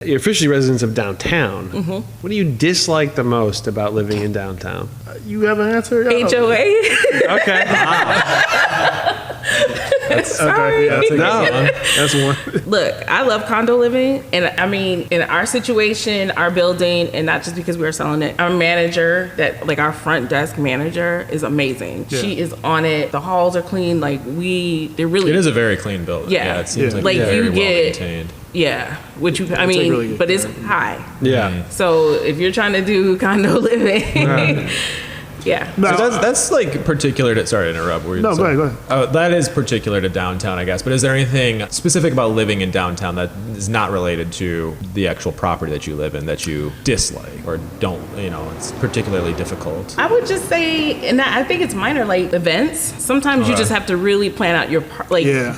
You're officially residents of downtown. What do you dislike the most about living in downtown? You have an answer? HOA. Okay. Sorry. That's one. Look, I love condo living, and I mean, in our situation, our building, and not just because we are selling it, our manager, our front desk manager, is amazing. Yeah. She is on it. The halls are clean. They're really. It is a very clean building. Yeah. It seems Like very you well get. maintained. Yeah, really but it's good. high. Yeah. So if you're trying to do condo living, yeah. No, So that's like particular to, sorry to interrupt. No, go ahead. Oh, that is particular to downtown, I guess. But is there anything specific about living in downtown that is not related to the actual property that you live in that you dislike or don't, it's particularly difficult? I would just say, and I think it's minor, like events. Sometimes you just have to really plan out your,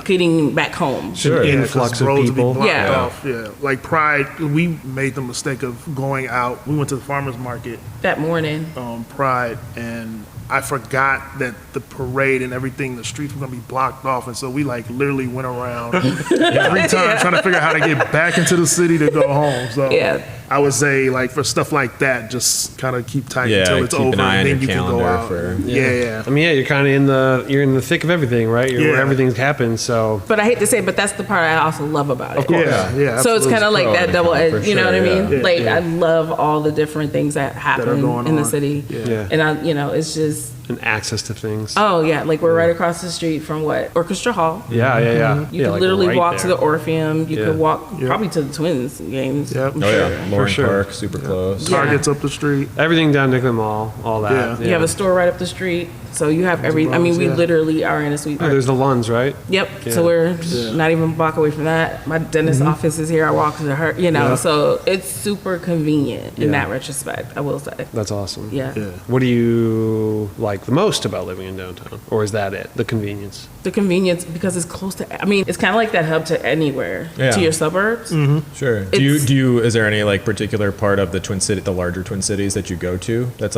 getting back home. Sure. Influx of roads would be people. blocked Yeah. off. Yeah. Like Pride, we made the mistake of going out. We went to the farmer's market, That morning. Pride, and I forgot that the parade and everything, the streets were gonna be blocked off, and so we literally went around 3 times trying to figure out how to get back into the city to go home. So Yeah. I would say for stuff like that, just kind of keep tight until it's keep over, an eye on and then your you can go calendar out. for- Yeah. I mean, you're kind of you're in the thick of everything, right? You're where Yeah. everything's happened. So But I hate to say it, but that's the part I also love about it. Of course. Yeah. So it's kind of like pro that and double con, edge, for you know what I sure, mean? yeah. I love all the different things that happen going in the on. city. Yeah. And it's just, and access to things. oh yeah, we're right across the street from Orchestra Hall. Yeah. You could literally right walk to there. the Orpheum. You Yeah. could walk probably to the Twins games. Yep. Oh, yeah. Lauren sure. Park, super close. Yeah. Target's up the street. Everything down Nicollet Mall, all that. Yeah. You have a store right up the street. So you have we yeah. literally are in a sweet Oh, park. there's the Lunds, right? Yep. Yeah. So we're not even a block away from that. My dentist office is here. I walk to her, Yeah. so it's super convenient in Yeah. that retrospect, I will say. That's awesome. Yeah. Yeah. What do you like the most about living in downtown? Or is that it? The convenience? The convenience, because it's close to, it's kind of like that hub to anywhere, Yeah. to your suburbs. Sure. It's- Is there any particular part of the larger Twin Cities that you go to that's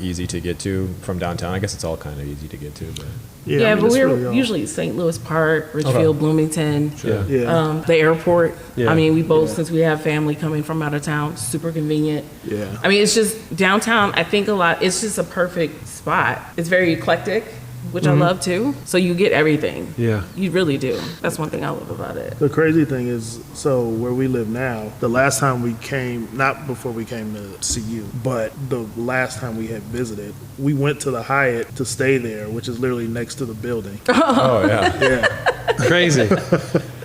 easy to get to from downtown? I guess it's all kind of easy to get to, but. Yeah, I mean, but it's we're really all- usually St. Louis Park, Richfield, Bloomington, Yeah. Yeah. the airport. Yeah. I mean, we both, since we have family coming from out of town, super convenient. Yeah. I mean, it's just downtown, I think it's just a perfect spot. It's very eclectic, which I love too. So you get everything. Yeah. You really do. That's one thing I love about it. The crazy thing is, so where we live now, the last time we came, not before we came to see you, but the last time we had visited, we went to the Hyatt to stay there, which is literally next to the building. Oh, yeah. Yeah. Crazy.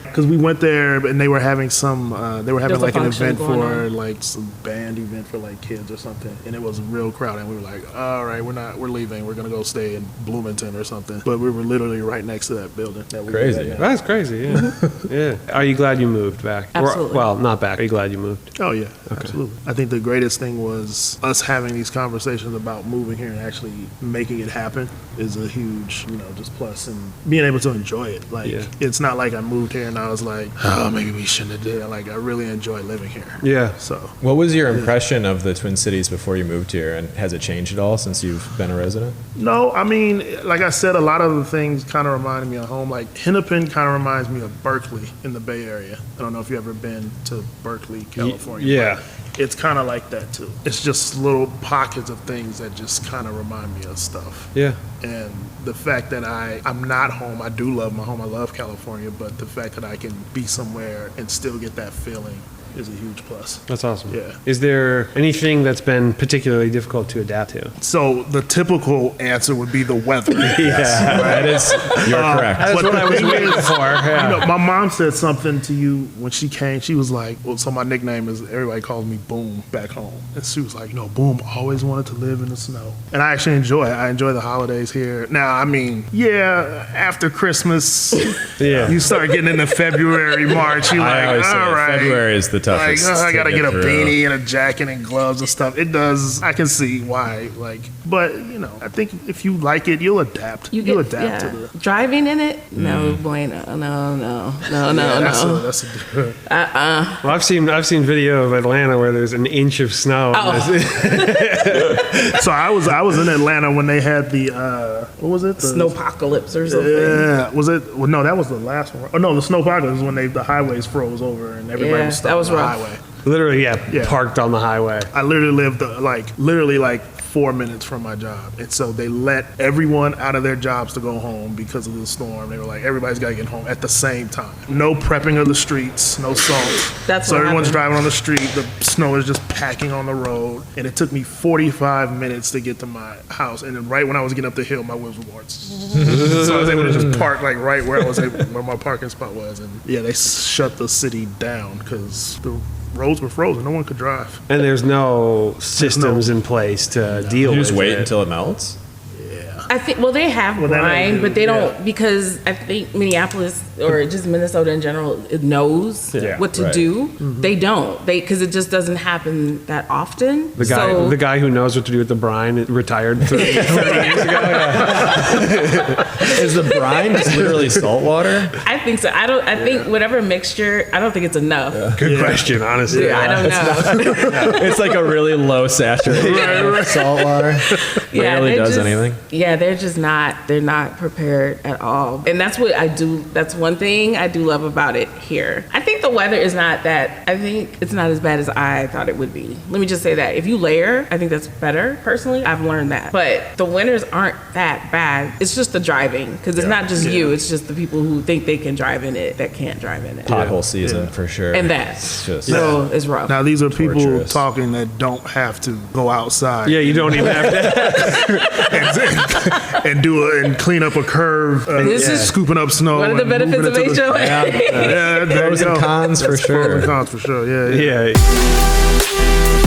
Because we went there and they were having There's a an function event going for on. some band event for kids or something. And it was a real crowd. And we were like, all right, we're leaving. We're going to go stay in Bloomington or something. But we were literally right next to that building. That we Crazy. live at. That's crazy, yeah. Yeah. Are you glad you moved back? Absolutely. Well, not back. Are you glad you moved? Oh yeah, absolutely. I think the greatest thing was us having these conversations about moving here and actually making it happen is a huge, just plus, and being able to enjoy it. Yeah. It's not like I moved here and I was like, oh, maybe we shouldn't have did it. I really enjoy living here. Yeah. So What was your impression of the Twin Cities before you moved here, and has it changed at all since you've been a resident? no, I mean, like I said, a lot of the things kind of reminded me of home. Like Hennepin kind of reminds me of Berkeley in the Bay Area. I don't know if you've ever been to Berkeley, California. yeah. but it's kind of like that too. It's just little pockets of things that just kind of remind me of stuff. Yeah. And the fact that I'm not home, I do love my home, I love California, but the fact that I can be somewhere and still get that feeling is a huge plus. That's awesome. Yeah. Is there anything that's been particularly difficult to adapt to? So the typical answer would be the weather. Yeah. That is, you're correct. That's what I was waiting for. Yeah. My mom said something to you when she came. She was like, well, so my nickname is, everybody calls me Boom back home. And she was like, Boom always wanted to live in the snow. And I actually enjoy it. I enjoy the holidays here. Now, I mean, after Christmas, Yeah. you start getting into February, March, you're I like, always say all right. February is the toughest. I gotta to get a through. beanie and a jacket and gloves and stuff. It does. I can see why. But I think if you like it, you'll adapt. You'll adapt to the. Driving in it? No, bueno. No. That's a Well, I've seen video of Atlanta where there's an inch of snow. So I was in Atlanta when they had the what was it? The Snowpocalypse or something. Yeah, was it? Well, no, that was the last one. Oh no, the snowpocalypse was when the highways froze over and everybody was stuck that was on the rough. highway. Literally, Yeah. parked on the highway. I literally lived like 4 minutes from my job. And so they let everyone out of their jobs to go home because of the storm. They were like, everybody's got to get home at the same time. No prepping of the streets, no salt. That's so what everyone's happened. driving on the street. The snow is just packing on the road. And it took me 45 minutes to get to my house. And then right when I was getting up the hill, my wheels were warped. So I was able to just park like right where where my parking spot was. And yeah, they shut the city down because the roads were frozen. No one could drive. And there's no systems in place to deal You with just wait it. until it melts. I think, well, they have Well, they brine, don't but they do- don't, yeah. because I think Minneapolis or just Minnesota in general, it knows Yeah, what to right. do. They don't. Because it just doesn't happen that often. The guy who knows what to do with the brine retired 30 years ago. Is the brine just literally salt water? I think so. I think whatever mixture, I don't think it's enough. Good question, honestly. I don't know. It's like a really low saturation of salt water. Barely they're does just- anything. Yeah, they're not prepared at all. And that's what I do. That's one thing I do love about it here. I think the weather is not that, I think it's not as bad as I thought it would be. Let me just say that. If you layer, I think that's better. Personally, I've learned that. But the winters aren't that bad. It's just the driving. Because it's not just you, it's just the people who think they can drive in it that can't drive in it. Pothole season for sure. And that. It's just So it's rough. Now, these are people Torturous. talking that don't have to go outside. Yeah, you don't even have to. and clean up a curve. This is scooping up snow. one of the and moving benefits of it to the- HOA. Yeah, there pros you and go. cons for Pros sure. and cons for sure. Yeah. Yeah.